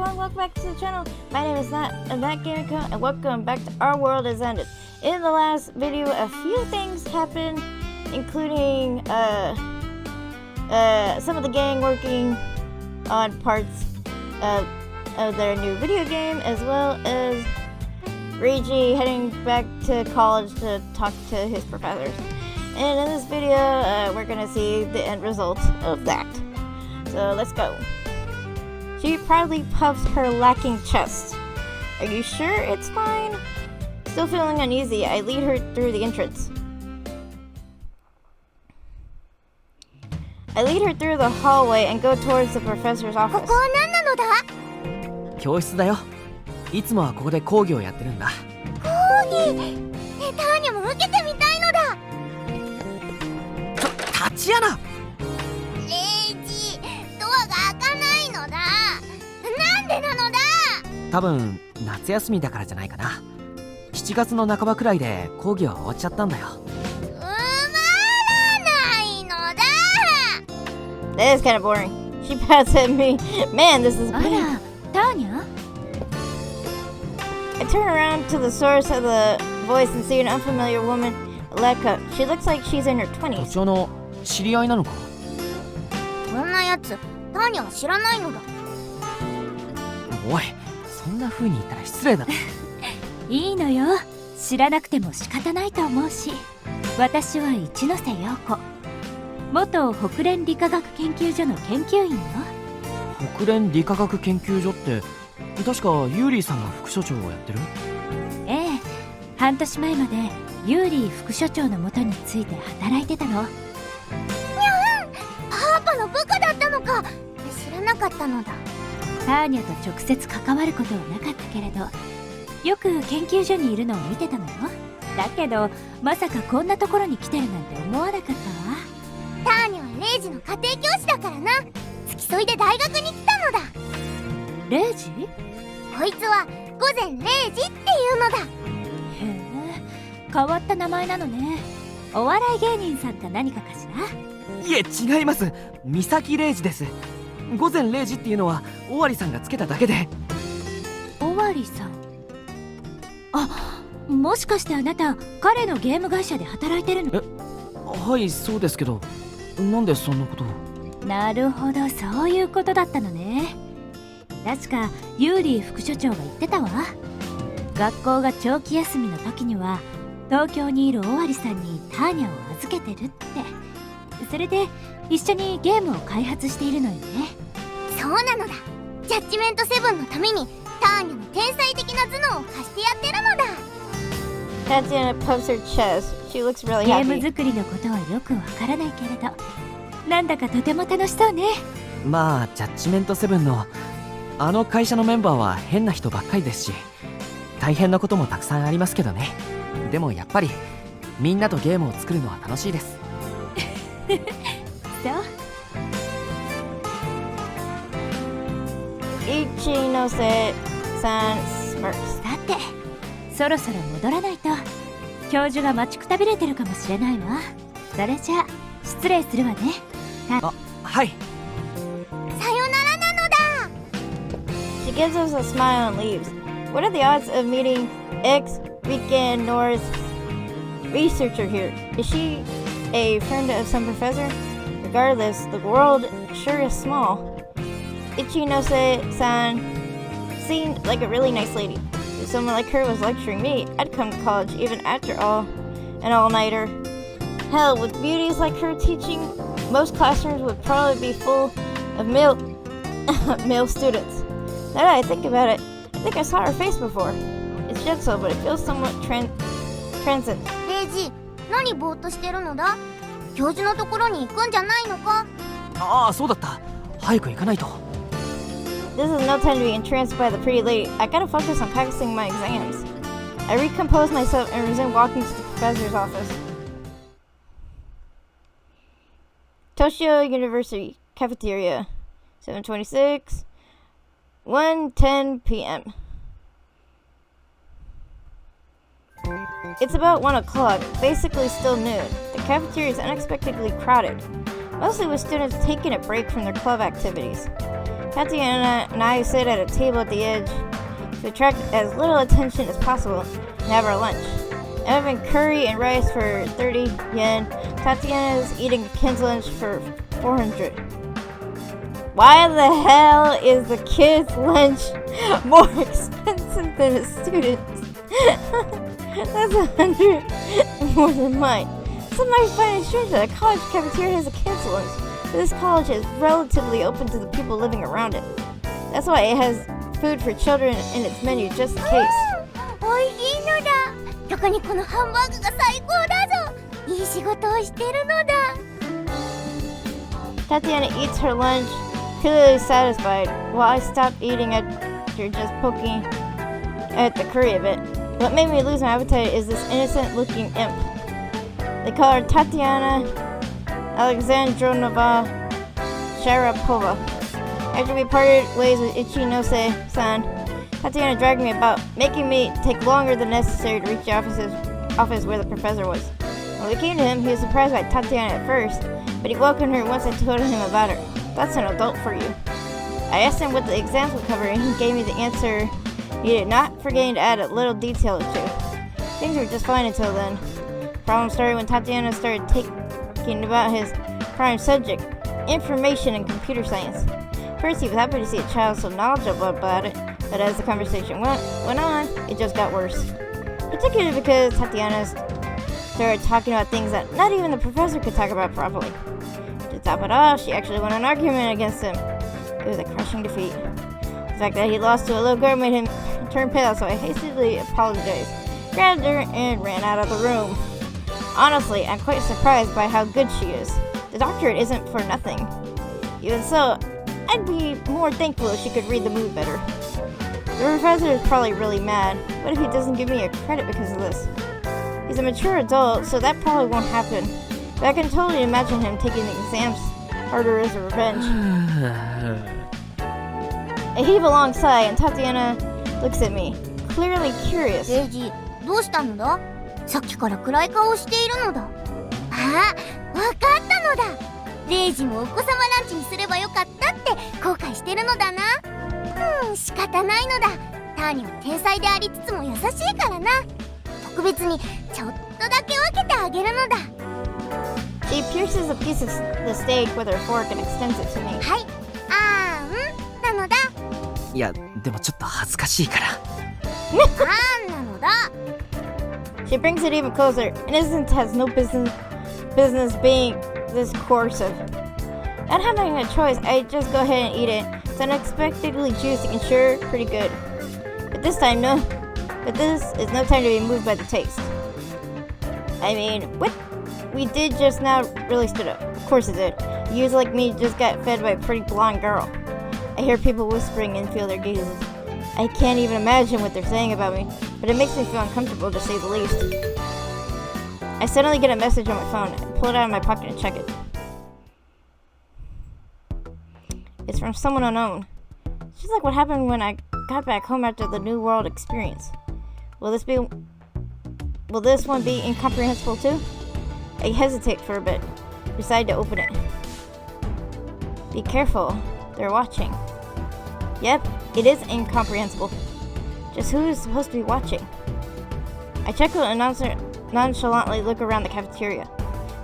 everyone, welcome back to the channel. My name is Nat, and that Gaming Co, and welcome back to Our World Has Ended. In the last video, a few things happened, including some of the gang working on parts of their new video game, as well as Reiji heading back to college to talk to his professors. And in this video, we're gonna see the end result of that. So let's go. She proudly puffs her lacking chest. Are you sure it's fine? Still feeling uneasy, I lead her through the entrance. I lead her through the hallway and go towards the professor's office. ここは何なのだ？教室だよ。いつもはここで講義をやってるんだ。講義？ターニャも受けてみたいのだ。タチアナ！レイジ、ドアが開かないのだ。なんでなのだ？多分夏休みだからじゃないかな。7月の半ばくらいで講義は終わっちゃったんだよ。埋まらないのだ。That is kind of boring. She pouts at me. Man, this is あら、ターニャ？ I turn around to the source of the voice and see an unfamiliar woman, Iruka. She looks like she's in her 20s. タチアナ、知り合いなのか？こんなやつ、ターニャは知らないのだ。おい、そんな風に言ったら失礼だろ。いいのよ、知らなくても仕方ないと思うし。私は一ノ瀬陽子、元北連理化学研究所の研究員よ。北連理化学研究所って確かユーリーさんが副所長をやってる？ええ、半年前までユーリー副所長のもとについて働いてたの。パパの部下だったのか。知らなかったのだ。ターニャと直接関わることはなかったけれど、よく研究所にいるのを見てたのよ。だけどまさかこんなところに来てるなんて思わなかったわ。ターニャはレイジの家庭教師だからな。付き添いで大学に来たのだ。レイジ？こいつは午前0時っていうのだ。へえ、変わった名前なのね。お笑い芸人さんか何かかしら？いえ、違います。三崎レイジです。午前0時っていうのは尾張さんがつけただけで。尾張さん。あ、もしかしてあなた彼のゲーム会社で働いてるの？はい、そうですけど、なんでそんなことを？なるほど、そういうことだったのね。確かユーリー副所長が言ってたわ。学校が長期休みの時には東京にいる尾張さんにターニャを預けてるって。それで一緒にゲームを開発しているのよね。そうなのだ。ジャッジメントセブンのためにターニャの天才的な頭脳を貸してやってるのだ。 Tatiana puffs her chest. She looks really ゲーム happy. 作りのことはよくわからないけれど、なんだかとても楽しそうね。まあジャッジメントセブンのあの会社のメンバーは変な人ばっかりですし、大変なこともたくさんありますけどね。でもやっぱりみんなとゲームを作るのは楽しいです。そう。Ichinose-san smirks. さて、そろそろ戻らないと教授が待ちくたびれてるかもしれないわ。それじゃあ失礼するわね。あ、はい。さよならなのだ。 She gives us a smile and leaves. What are the odds of meeting ex-Weekend North researcher here? Is she a friend of some professor? Regardless, the world sure is small. Ichinose-san seemed like a really nice lady. If someone like her was lecturing me, I'd come to college even after an all-nighter. Hell, with beauties like her teaching, most classrooms would probably be full of male students. Now that I think about it, I think I saw her face before. It's gentle, but it feels somewhat transient. レイジ、何ぼーっとしてるのだ？教授のところに行くんじゃないのか？ああ、そうだった。早く行かないと。This is no time to be entranced by the pretty lady. I gotta focus on passing my exams. I recompose myself and resume walking to the professor's office. Toshio University Cafeteria, 7:26, 1:10 p.m. It's about 1 o'clock, basically still noon. The cafeteria is unexpectedly crowded, mostly with students taking a break from their club activities. Tatiana and I sit at a table at the edge to attract as little attention as possible and have our lunch. I'm having curry and rice for 30 yen. Tatiana is eating a kid's lunch for 400. Why the hell is the kid's lunch more expensive than a student's? That's 100 more than mine. Some might find it strange that a college cafeteria has a kid's lunch, but this college is relatively open to the people living around it. That's why it has food for children in its menu, just in case. おいしいのだ。特にこのハンバーグが最高だぞ。いい仕事をしてるのだ。Tatiana eats her lunch, clearly satisfied, while I stop eating after just poking at the curry a bit. What made me lose my appetite is this innocent-looking imp. They call her Tatiana Alexandrovna Sharapova. After we parted ways with Ichinose-san, Tatiana dragged me about, making me take longer than necessary to reach the office where the professor was. When we came to him, he was surprised by Tatiana at first, but he welcomed her once I told him about her. That's an adult for you. I asked him what the exams would cover, and he gave me the answer he did, not forgetting to add a little detail or two. Things were just fine until then. Problem started when Tatiana started talking about his prime subject, information and computer science. First, he was happy to see a child so knowledgeable about it, but as the conversation went on, it just got worse. Particularly because Tatiana started talking about things that not even the professor could talk about properly. To top it off, she actually won an argument against him. It was a crushing defeat. The fact that he lost to a little girl made him turn pale, so I hastily apologized, grabbed her, and ran out of the room. Honestly, I'm quite surprised by how good she is. The doctorate isn't for nothing. Even so, I'd be more thankful if she could read the mood better. The professor is probably really mad. What if he doesn't give me a credit because of this? He's a mature adult, so that probably won't happen. But I can totally imagine him taking the exams harder as a revenge. I heave a long sigh, and Tatiana looks at me, clearly curious. レイジ、どうしたのだ？さっきから暗い顔をしているのだ。あ、わかったのだ。レイジもお子様ランチにすればよかったって後悔してるのだな。仕方ないのだ。ターニは天才でありつつも優しいからな。特別にちょっとだけ分けてあげるのだ。She pierces a piece of the steak with her fork and extends it to me. はい、なのだ。いや、でもちょっと恥ずかしいから。なのだ。She brings it even closer. Innocence has no business being this coercive. Not having a choice, I just go ahead and eat it. It's unexpectedly juicy and sure pretty good. But this is no time to be moved by the taste. I mean, what we did just now really stood up. Of course it did. Youths like me just got fed by a pretty blonde girl. I hear people whispering and feel their gazes. I can't even imagine what they're saying about me, but it makes me feel uncomfortable to say the least. I suddenly get a message on my phone. I pull it out of my pocket and check it. It's from someone unknown. It's just like what happened when I got back home after the New World experience. Will this one be incomprehensible too? I hesitate for a bit, decide to open it. Be careful, they're watching. Yep, it is incomprehensible. Just who is supposed to be watching? I chuckle and nonchalantly look around the cafeteria.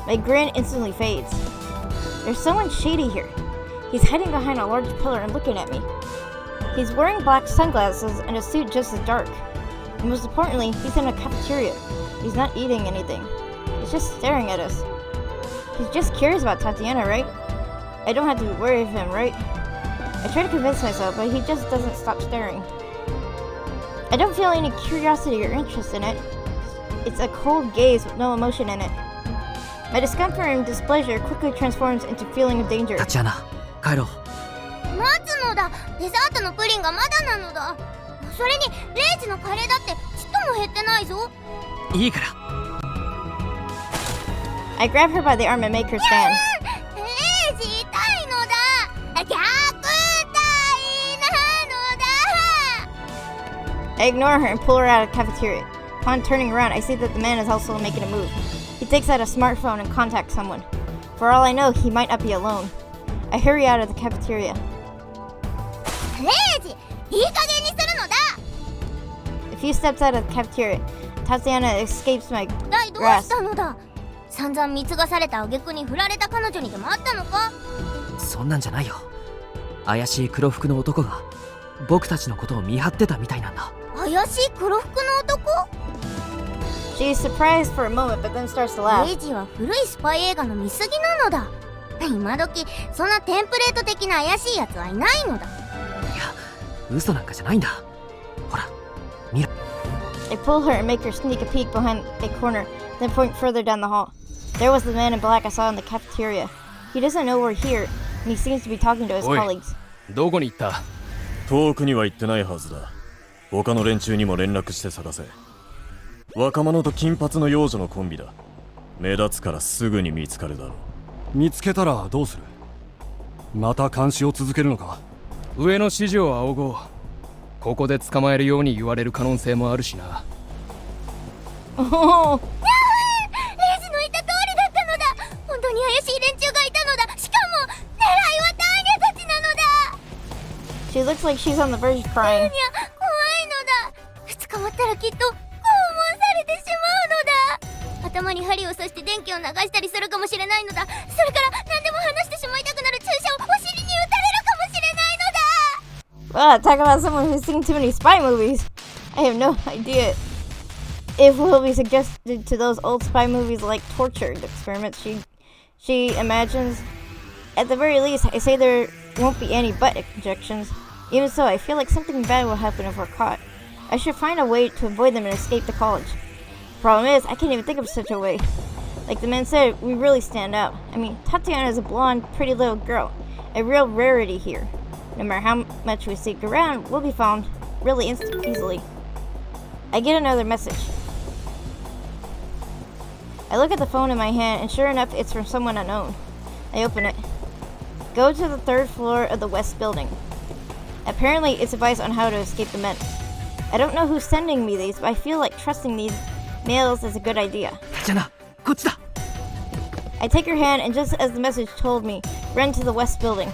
My grin instantly fades. There's someone shady here. He's hiding behind a large pillar and looking at me. He's wearing black sunglasses and a suit just as dark. And most importantly, he's in a cafeteria. He's not eating anything. He's just staring at us. He's just curious about Tatiana, right? I don't have to be worried of him, right? I try to convince myself, but he just doesn't stop staring. I don't feel any curiosity or interest in it. It's a cold gaze with no emotion in it. My discomfort and displeasure quickly transforms into feeling of danger. タチアナ、帰ろう。待つのだ。デザートのプリンがまだなのだ。それにレイジのカレーだってちっとも減ってないぞ。いいから。I grab her by the arm and make her stand. レイジ痛いのだ。虐待なのだ。 I ignore her and pull her out of the cafeteria. Upon turning around, I see that the man is also making a move. He takes out a smartphone and contacts someone. For all I know, he might not be alone. I hurry out of the cafeteria. レイジ、いい加減にするのだ。 A few steps out of the cafeteria, Tatiana escapes my 一体どうしたのだ。散々貢がされた挙句に振られた彼女にでもあったのか。そんなんじゃないよ。怪しい黒服の男が僕たちのことを見張ってたみたいなんだ。怪しい黒服の男。 She's surprised for a moment, but then starts to レ laugh. イジは古いスパイ映画の見過ぎなのだ。今時そんなテンプレート的な怪しいやつはいないのだ。いや、嘘なんかじゃないんだ。ほら、見ろ。 I pull her and make her sneak a peek behind a corner, then point further down the hall. There was the man in black I saw in the cafeteria. He doesn't know we're here, and he seems to be talking to his おい colleagues. どこに行った？遠くには行ってないはずだ。他の連中にも連絡して探せ。若者と金髪の幼女のコンビだ。目立つからすぐに見つかるだろう。見つけたらどうする？また監視を続けるのか？上の指示を仰ごう。ここで捕まえるように言われる可能性もあるしな。Oh, レイジの言った通りだったのだ。本当に怪しい連中がいたのだ。しかも狙いはターニャたちなのだ。 she looks like she's on the verge of ター crying. ニャ、怖いのだ。捕まったらきっと拷問されてしまうのだ。頭に針を刺して電気を流したりするかもしれないのだ。それから何でも話してしまいたくなる注射をお尻に打たれるかもしれないのだ。 Wow, talk about someone who's seen too many spy movies. I have no idea if we'll be suggested to those old spy movies like torture experiments she imagines. At the very least, I say there won't be any butt injections. Even so, I feel like something bad will happen if we're caught. I should find a way to avoid them and escape the college. Problem is, I can't even think of such a way. Like the man said, we really stand out. I mean, Tatiana is a blonde, pretty little girl. A real rarity here. No matter how much we seek around, we'll be found really easily. I get another message. I look at the phone in my hand, and sure enough, it's from someone unknown. I open it. Go to the 3rd floor of the west building. Apparently, it's advice on how to escape the men. I don't know who's sending me these, but I feel like trusting these mails is a good idea. じゃな、こっちだ。 I take her hand, and just as the message told me, run to the west building.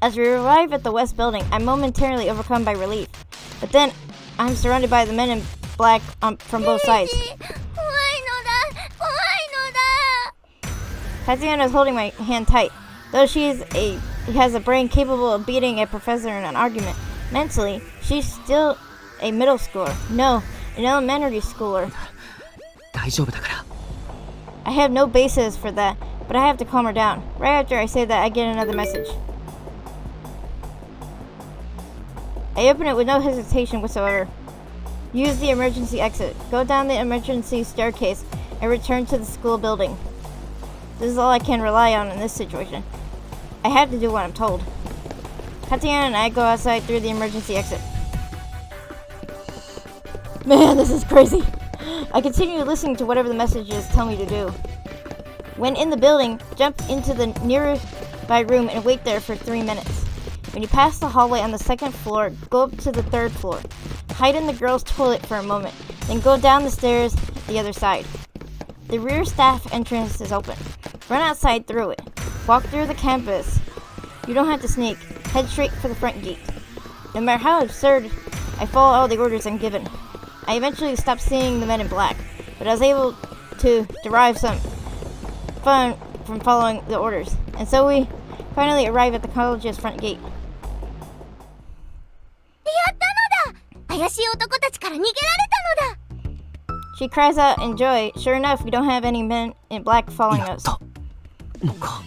As we arrive at the west building, I'm momentarily overcome by relief. But then, I'm surrounded by the men in black from both sides. レイジ、怖いのだ。怖いのだ。 Tatiana is holding my hand tight. Though she has a brain capable of beating a professor in an argument, mentally, she's still a middle schooler. No, an elementary schooler. 大丈夫だから。 I have no basis for that, but I have to calm her down. Right after I say that, I get another message. I open it with no hesitation whatsoever. Use the emergency exit. Go down the emergency staircase and return to the school building. This is all I can rely on in this situation. I have to do what I'm told. Tatiana and I go outside through the emergency exit. Man, this is crazy. I continue listening to whatever the messages tell me to do. When in the building, jump into the nearby room and wait there for 3 minutes. When you pass the hallway on the 2nd floor, go up to the 3rd floor. Hide in the girls' toilet for a moment, then go down the stairs the other side. The rear staff entrance is open. Run outside through it. Walk through the campus. You don't have to sneak. Head straight for the front gate. No matter how absurd, I follow all the orders I'm given. I eventually stopped seeing the men in black, but I was able to derive some fun from following the orders. And so we finally arrive at the college's front gate. やったのだ。怪しい男たちから逃げられたのだ。 She cries out in joy. Sure enough, we don't have any men in black following やっ us. たのか。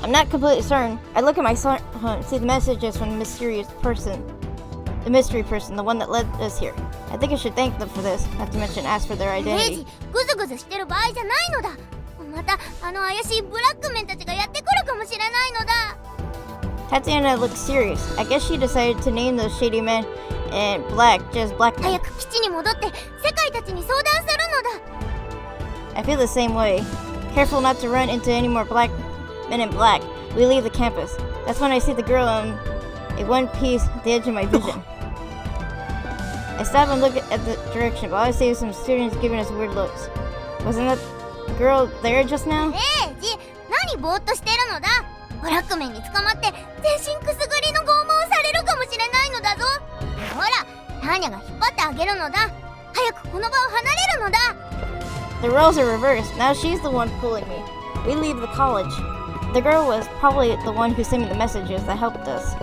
I'm not completely certain. I look at my phone and see the messages from the mystery person, the one that led us here. I think I should thank them for this, not to mention ask for their レイ identity. ジ、ぐずぐずしてる場合じゃないのだ。またあの怪しいブラックメンたちがやってくるかもしれないのだ。 Tatiana looks serious. I guess she decided to name those shady men in black just black 早 men. く基地に戻って世界たちに相談するのだ。 I feel the same way. Careful not to run into any more black men in black. We leave the campus. That's when I see the girl in a one piece at the edge of my vision. I stop and look at the direction, but all I see is some students giving us weird looks. Wasn't that girl there just now? レイジ、何ぼーっとしてるのだ。ブラックメンに捕まって全身くすぐりの拷問されるかもしれないのだぞ。ほら、ターニャが引っ張ってあげるのだ。早くこの場を離れるのだ。 The roles are reversed. Now she's the one pulling me. We leave the college. The girl was probably the one who sent me the messages that helped us.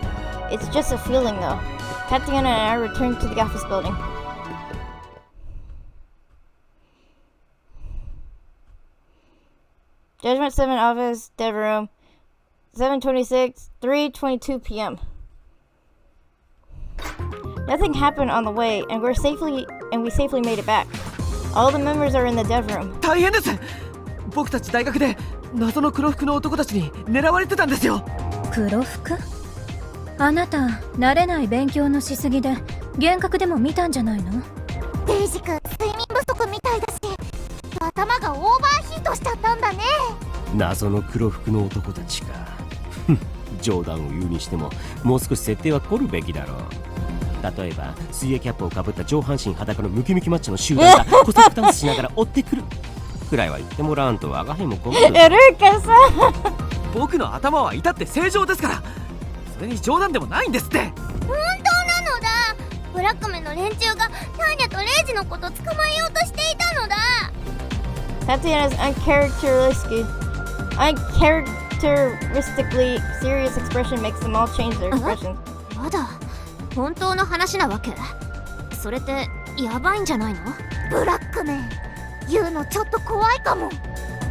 It's just a feeling though. Tatiana and I returned to the office building. Judgment 7 office, dev room. 7:26, 3:22 p.m. Nothing happened on the way, and we safely made it back. All the members are in the dev room. 大変です。僕たち大学で謎の黒服の男たちに狙われてたんですよ。黒服？あなた慣れない勉強のしすぎで幻覚でも見たんじゃないの？デイジ君、睡眠不足みたいだし、頭がオーバーヒートしちゃったんだね。謎の黒服の男たちか。冗談を言うにしてももう少し設定は凝るべきだろう。例えば水泳キャップをかぶった上半身裸のムキムキマッチョの集団がコスプダンスしながら追ってくるくらいは言ってもらわんと我が輩も困る。Irukaさん。僕の頭は至って正常ですから。それに冗談でもないんですって。本当なのだ。ブラックメンの連中がターニャとレイジのこと捕まえようとしていたのだ。Tatiana's uncharacteristically serious expression makes them all change their expression. まだ本当の話なわけ？それってやばいんじゃないの？ブラックメン言うのちょっと怖いかも。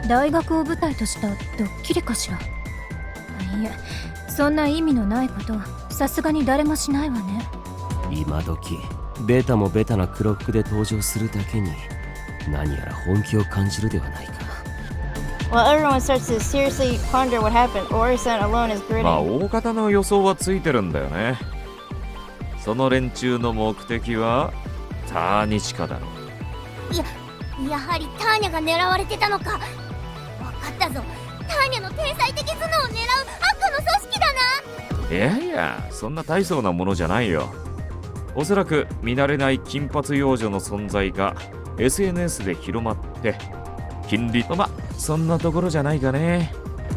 大学を舞台としたドッキリかしら。いえ、そんな意味のないことさすがに誰もしないわね。今時ベタもベタな黒服で登場するだけに何やら本気を感じるではないか。While everyone starts to seriously ponder what happened, Ori-san alone is まあ gritting. 大方の予想はついてるんだよね。その連中の目的はターニチカだろう。やはりターニャが狙われてたのか。わかったぞ。ターニャの天才的頭脳を狙う悪の組織だな。いやいや、そんな大層なものじゃないよ。おそらく見慣れない金髪幼女の存在が SNS で広まって金利まあそんなところじゃないかね。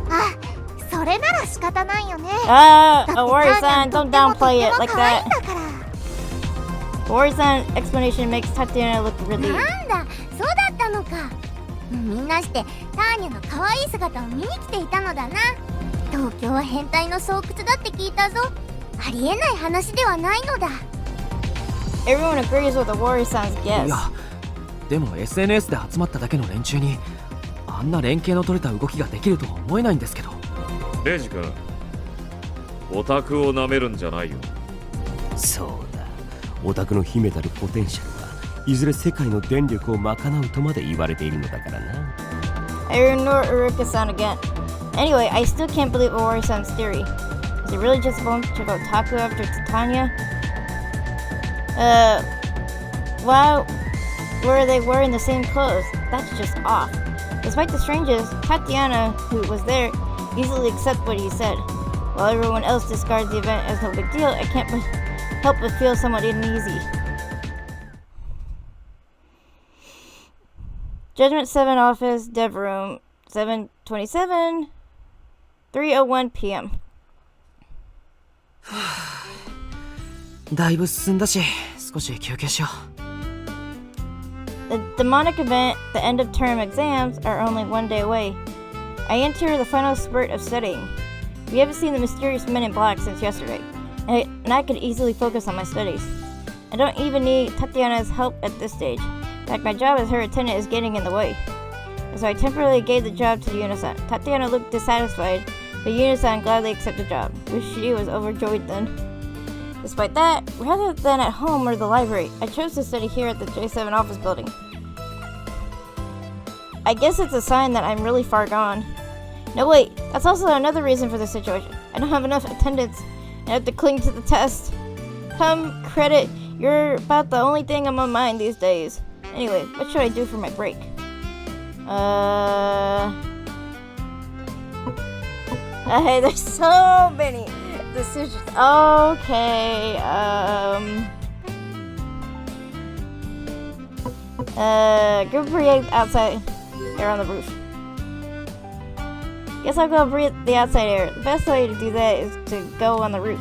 あ、それなら仕方ないよね。 Ori-san, don't downplay it like that. Ori-san's explanation makes Tatiana look relieved. なんだ、そうだったのか。みんなしてターニャの可愛い姿を見に来ていたのだな。東京は変態の巣窟だって聞いたぞ。ありえない話ではないのだ。 Everyone agrees with Ori-san's い guess. や、でも SNS で集まっただけの連中にあんな連携の取れた動きができるとは思えないんですけど。レイジ君、オタクをなめるんじゃないよ。そうだ、オタクの秘めたるポテンシャルはいずれ世界の電力を賄うとまで言われているのだからな。 I ignore Iruka-san again. Anyway, I still can't believe Ori-san's theory. Is it really just a bunch of otaku after Titania? Why were they wearing the same clothes? That's just off. Despite the strangeness, Tatiana, who was there, easily accepted what he said. While everyone else discards the event as no big deal, I can't help but feel somewhat uneasy. Judgment 7 office, dev room, 7:27, 3:01 p.m. だいぶ進んだし、少し休憩しよThe demonic event, the end of term exams, are only one day away. I enter the final spurt of studying. We haven't seen the mysterious men in black since yesterday, and I could easily focus on my studies. I don't even need Tatiana's help at this stage. In fact, my job as her attendant is getting in the way. So I temporarily gave the job to Yuna-san. Tatiana looked dissatisfied, but Yuna-san gladly accepted the job. Wish she was overjoyed then. Despite that, rather than at home or the library, I chose to study here at the J7 office building. I guess it's a sign that I'm really far gone. No wait, that's also another reason for the situation. I don't have enough attendance and I have to cling to the test. Come, credit, you're about the only thing on my mind these days. Anyway, what should I do for my break? Hey, there's so many decisions. Okay, group create outside. They're on the roof. Guess I'll go breathe the outside air. The best way to do that is to go on the roof.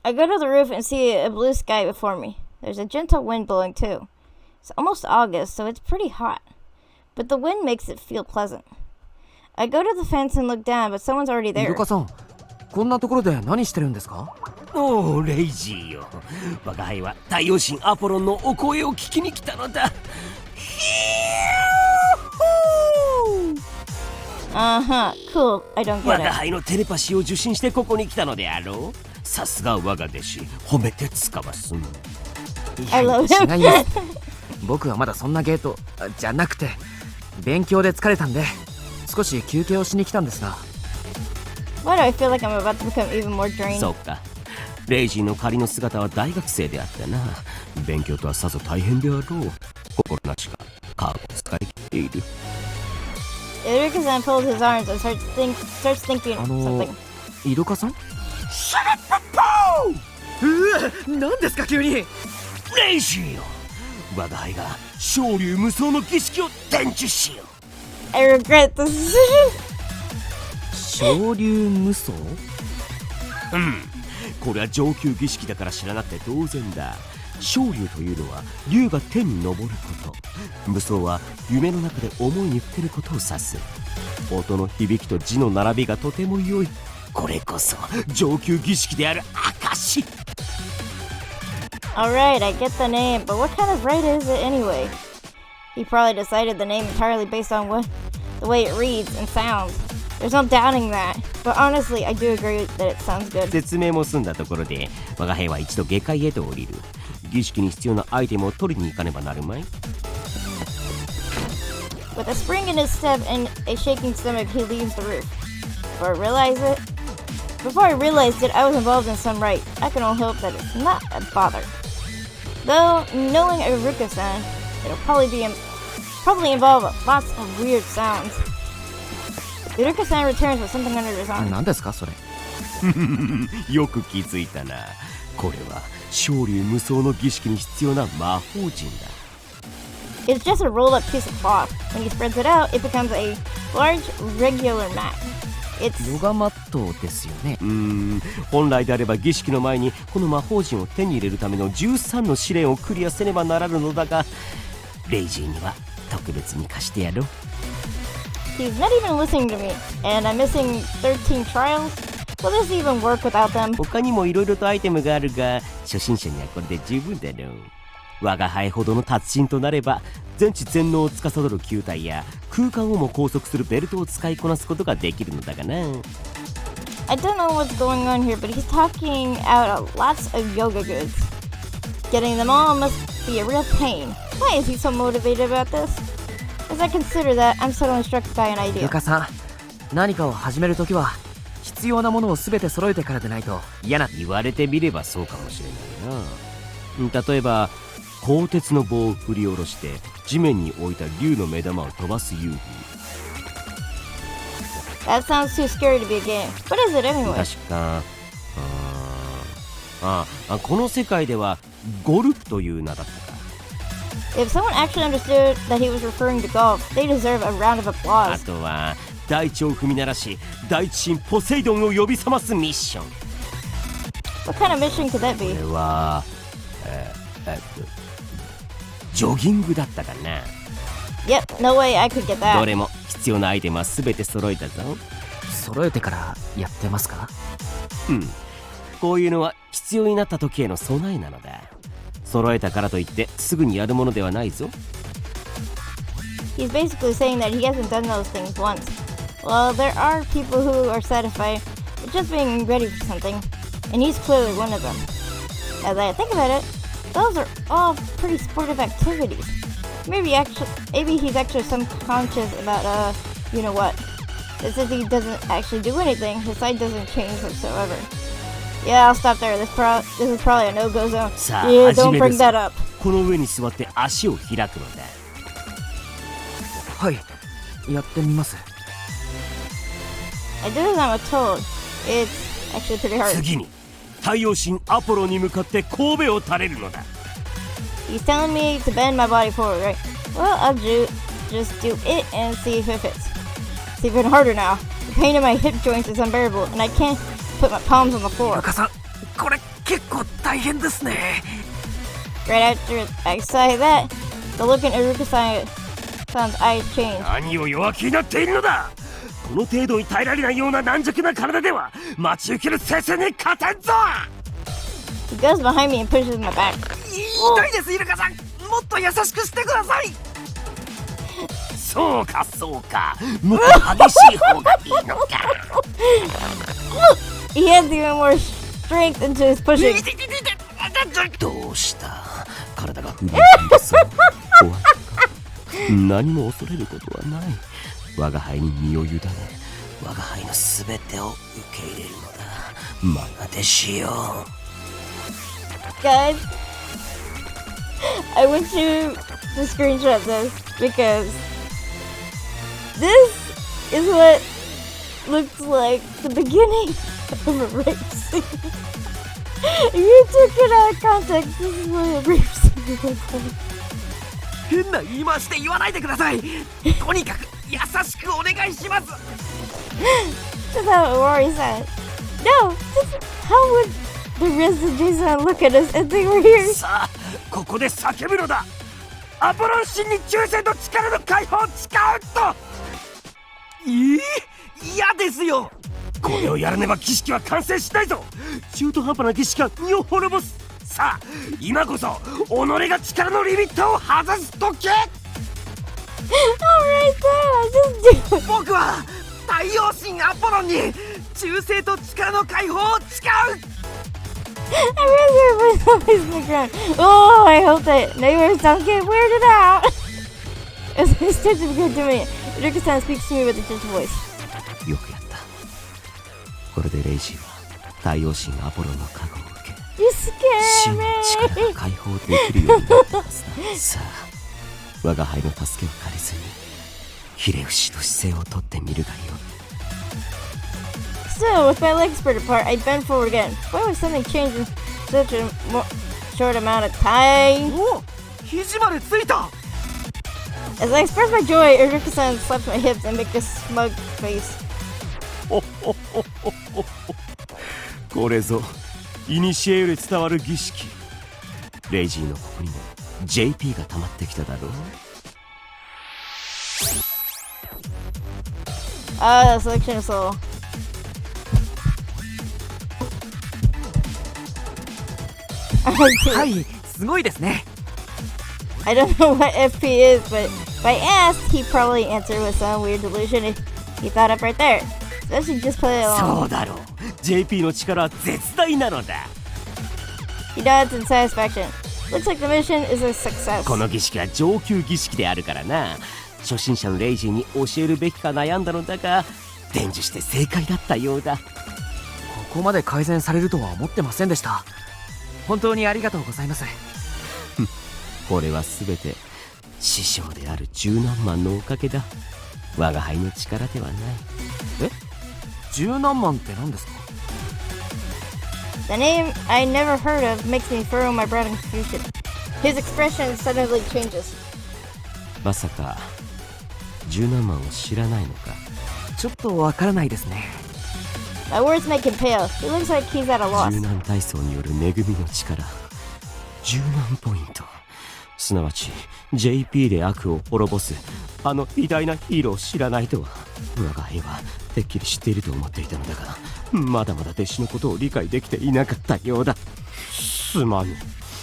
I go to the roof and see a blue sky before me. There's a gentle wind blowing too. It's almost August, so it's pretty hot. But the wind makes it feel pleasant. I go to the fence and look down, but someone's already there. イルカさん、こんなところで何してるんですか？おお、レイジーよ。我が輩は太陽神アポロンのお声を聞きに来たのだ。Cool. I don't 我 get が it. 輩のテレパシーを受信してここに来たのであろう。さすが我が弟子、褒めてつかわす。I love him. 違います。僕はまだそんなゲートじゃなくて、勉強で疲れたんで少し休憩をしに来たんですが。Why do I feel like I'm about to become even more drained? そうか。レイジーの仮の姿は大学生であったな。勉強とはさぞ大変であろう。心なしかカードを使い切っている。Iruka-san pulls his arms and starts thinking something. イルカさん？何ですか急に？レイジーよ。我が輩が昇竜無双の儀式を伝授しよう。I regret this decision. 昇竜無双？これは上級儀式だから知らなくて当然だ。昇竜というのは竜が天に昇ること。無双は夢の中で思いにふけることを指す。音の響きと字の並びがとても良い。これこそ上級儀式である証。Alright, I get the name, but what kind of right is it anyway? He probably decided the name entirely based on the way it reads and sounds. There's no doubting that, but honestly, I do agree that it sounds good. 説明も済んだところで我が輩は一度下界へと降りる。儀式に必要なアイテムを取りに行かねばなるまい。With a spring in his step and a shaking stomach, he leaves the roof. Before I realized it, I was involved in some rite. I can only hope that it's not a bother. Though, knowing Iruka-san, it'll probably involve lots of weird sounds. Iruka-san returns with something under his arm. 何ですかそれ？よく気づいたな。これは昇竜無双の儀式に必要な魔法陣だ。It's just a rolled up piece of cloth. When he spreads it out, it becomes a large, regular mat. ヨガマットですよね。本来であれば儀式の前にこの魔法陣を手に入れるための13の試練をクリアせねばならぬのだが、レイジーには特別に貸してやろう。He's not even listening to me, and I'm missing 13 trials. Will this even work without them? 他にもいろいろとアイテムがあるが、初心者にはこれで十分だろう。我が輩ほどの達人となれば、全知全能を司る球体や空間をも拘束するベルトを使いこなすことができるのだがな。I don't know what's going on here, but he's talking out lots of yoga goods. Getting them all must be a real pain. Why is he so motivated about this? As I consider that, I'm suddenly struck by an イ idea. ルカさん、何かを始めるときは必要なものを全て揃えてからでないと嫌な。言われてみればそうかもしれないな。例えば鋼鉄の棒を振り下ろして地面に置いた竜の目玉を飛ばす遊戯。 That sounds too scary to be a game. What is it anyway? 確かこの世界ではゴルフという名だったか。 If someone actually understood that he was referring to golf, they deserve a round of あ applause. とは大地を踏み鳴らし大地神ポセイドンを呼び覚ますミッション。 What kind of mission could that こ be? れはジョギングだったかな。 Yep, no way I could get ど that. れも必要なアイテムは全て揃えたぞ。揃えてからやってますか？こういうのは必要になった時への備えなのだ。揃えたからといってすぐにやるものではないぞ。 He's basically saying that he hasn't done those things once. Well, there are people who are satisfied with just being ready for something, and he's clearly one of them. As I think about it, those are all pretty sportive activities. Maybe he's actually subconscious about you know what. But since he doesn't actually do anything, his side doesn't change whatsoever. Yeah, I'll stop there. This is probably a no-go zone. さあ、 Yeah, 始 don't め bring るぞ。 that up. この上に座って足を開くのだ。はい、やってみます。 I do as I'm told. It's actually pretty hard. 次に太陽神アポロに向かって神戸を垂れるのだ。 He's telling me to bend my body forward, right? Well, I'll just just do it and see if it fits. It's even harder now. The pain in my hip joints is unbearable, and I can't put my palms on the floor. さん、これ結構大変ですね。Right after I say that, the look in Iruka-san's eyes changed. 何を弱気になっているのだ。この程度に耐えられないような軟弱な体では待ち受ける先生に勝てんぞ。 He goes behind me and pushes my back. 痛いです、イルカさん。もっと優しくしてください。そうかそうか、もっと激しい方がいいのか。He has even more strength into his pushing. どうした？体が震えているぞ。怖いか？何も恐れることはない。我が輩に身を委ね、我が輩のすべてを受け入れるのだ。まな弟子よ。Guys, I want you to screenshot this because this is what looks like the beginning of a rape scene. If you took it out of context, this is what a rape scene looks like. 変な言い回しで言わないでください。とにかく優しくお願いします。 That's how Rory said. No, how would the rest of Jason look at us if they were here? さあ、ここで叫ぶのだ。アポロン神に忠誠の力の解放を誓うと。嫌ですよ。これをやらねば儀式は完成しないぞ。中途半端な儀式が身を滅ぼす。さあ、今こそ己が力のリミットを外すとき。 Alright then, just do it. 僕は太陽神アポロンに忠誠と力の解放を誓う。 I really put somebody's in the ground. Oh, I hope that neighbors don't get weirded out. As I start to begin doing it, Iruka-san speaks to me with a gentle voice. よくやった。これでレイジーは太陽神アポロンの加護を受け、 You 真 scare の me. 力が解放できるようになったはずだ。さあ、我が輩の助けを借りずにひれ伏しの姿勢をとってみるがよい。 Still, with my legs spread apart, I bend forward again. Why would something change in such a short amount of time? お、肘までついた。 As I express my joy, Iruka-san slaps my hips and makes a smug face. これぞイニシエより伝わる儀式。レイジーのここにも JP が溜まってきただろう。 Ah, selection of soul. I はい、すごいですね。 don't know what FP is, but if I asked, he'd probably answer with some weird delusion if he thought up right there. So I should just play it そ along. うだろう。JP の力は絶大なのだ。 He nods in satisfaction. Looks like the mission is a success. この儀式は上級儀式であるからな。初心者のレイジーに教えるべきか悩んだのだが、伝授して正解だったようだ。ここまで改善されるとは思ってませんでした。本当にありがとうございます。これはすべて師匠である十何万のおかげだ。我が輩の力ではない。え、十何万って何ですか？ The name I never heard of makes me furrow my brow in confusion. His expression suddenly changes. まさか十何万を知らないのか？ちょっとわからないですね。My words make him pale. He looks like he's at a loss. 柔軟体操による恵みの力、柔軟ポイント、すなわち JP で悪を滅ぼすあの偉大なヒーローを知らないとは。我が輩はてっきり知っていると思っていたのだが、まだまだ弟子のことを理解できていなかったようだ。すまぬ、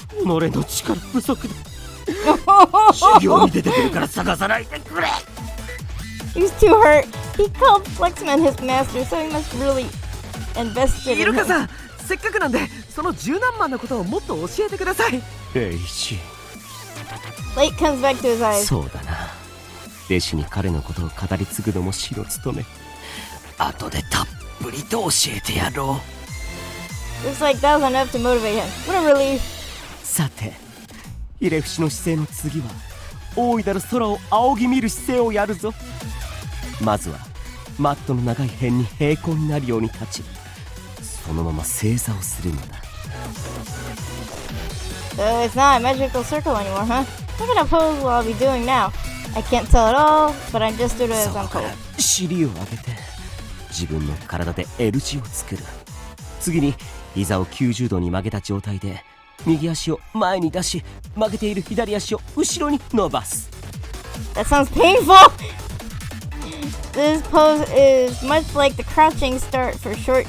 己の力不足だ。修行に出てくるから探さないでくれ。 He's too hurt. He called Flexman his master, so he must really invested イ in ルカ him. さん、せっかくなんでその十何万のことをもっと教えてください。レイジ、 Light comes back to his eyes. そうだな。弟子に彼のことを語り継ぐのも死の務め。後でたっぷりと教えてやろう。 Looks like that was enough to motivate him. What a relief. さて、ひれ伏しの姿勢の次は大いなる空を仰ぎ見る姿勢をやるぞ。まずはマットの長い辺に平行になるように立ち、そのまま正座をするのだ。 So it's not a magical circle anymore, huh? Look at a pose what I'll be doing now. I can't tell at all, but I'm just doing it as I'm そこか told. ら尻を上げて自分の体で L 字を作る。次に膝を90度に曲げた状態で右足を前に出し、曲げている左足を後ろに伸ばす。 That sounds painful! This pose is much like the crouching start for short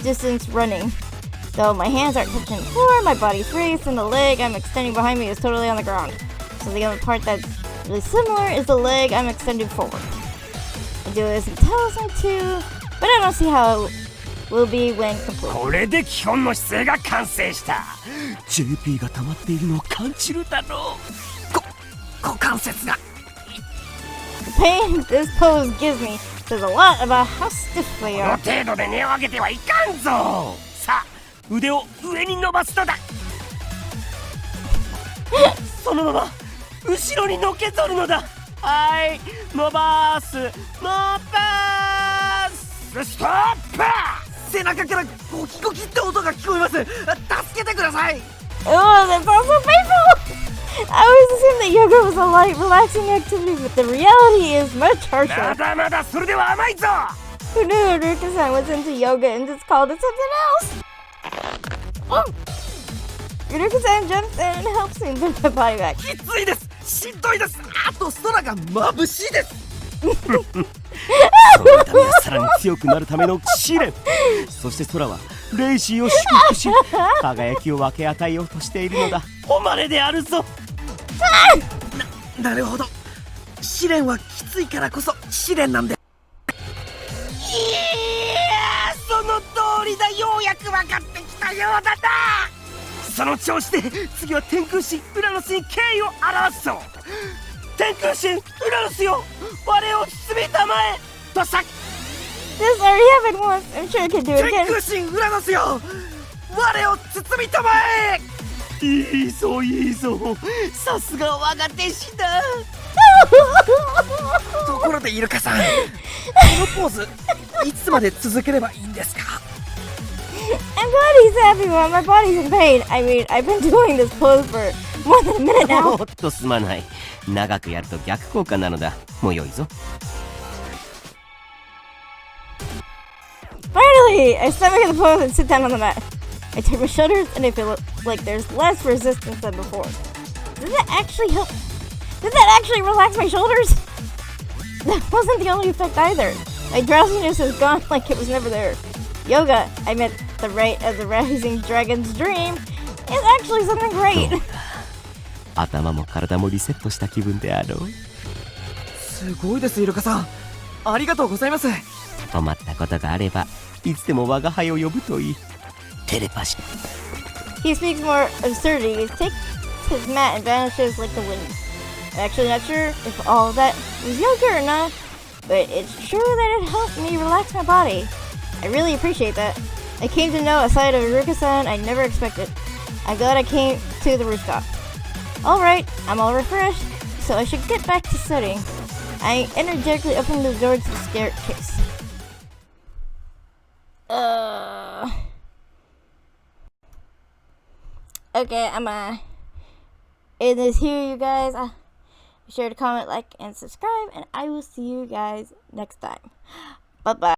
distance running. Though my hands aren't touching the floor, my body's raised, and the leg I'm extending behind me is totally on the ground. So the only part that's really similar is the leg I'm extending forward. I do this intelligent too, but I don't see how it will be when complete. これで基本の姿勢が完成した。 JP が溜まっているのを感じるだろう。股関節が The pain this pose gives me says a lot about how stiff they この are. 程度で根を上げてはいかんぞ。さあ腕を上に伸ばすのだ。そのまま後ろにのけぞるのだ。はい、伸ばす伸ばすストップ。背中からゴキゴキって音が聞こえます。助けてください。 Oh, that sounds so painful! I always assumed that yoga was a light, relaxing activity, but the reality is much ま harsher. だまだそれでは甘いぞ。 Who knew Iruka-san was into yoga and just called it something else? Oh! Iruka-san jumps in and helps me put my body back. きついです。しんどいです。あと空が眩しいです。そのためはさらに強くなるための試練。そして空はレイジーを祝福し、輝きを分け与えようとしているのだ。誉れであるぞ。なるほど。試練はきついからこそ試練なんで。いや、その通りだ。ようやく分かってきたようだな。その調子で次は天空神ウラノスに敬意を表すぞ。天空神ウラノスよ、我を包みたまえとさ。 This already happened once. I'm sure I can do it 天 again. 空神ウラノスよ、我を包みたまえ。いいぞいいぞ、さすが我が弟子だ。ところでイルカさん、このポーズいつまで続ければいいんですか？ I'm glad he's happy while my body's in pain. I mean, I've been doing this pose for more than a minute now. おっとすまない。長くやると逆効果なのだ。もう良いぞ。 Finally, I step back in the pose and sit down on the mat. I turn my shoulders and I feel like there's less resistance than before. Did that actually help? Did that actually relax my shoulders? That wasn't the only effect either. My drowsiness is gone like it was never there. Yoga, I meant the rite of the rising dragon's dream, is actually something great. 頭も体もリセットした気分であろう。すごいですイルカさん、ありがとうございます。止まったことがあればいつでも我が輩を呼ぶといい。テレパシー。 He speaks more absurdities, takes his mat and vanishes like the wind. I'm actually not sure if all of that was yoga or not, but it's true that it helped me relax my body. I really appreciate that. I came to know a side of Iruka-san I never expected. I'm glad I came to the rooftop. Alright, I'm all refreshed, so I should get back to studying. I energetically opened the door to the staircase. Okay, I'm gonna end this here, you guys. Be sure to comment, like, and subscribe, and I will see you guys next time. Bye-bye.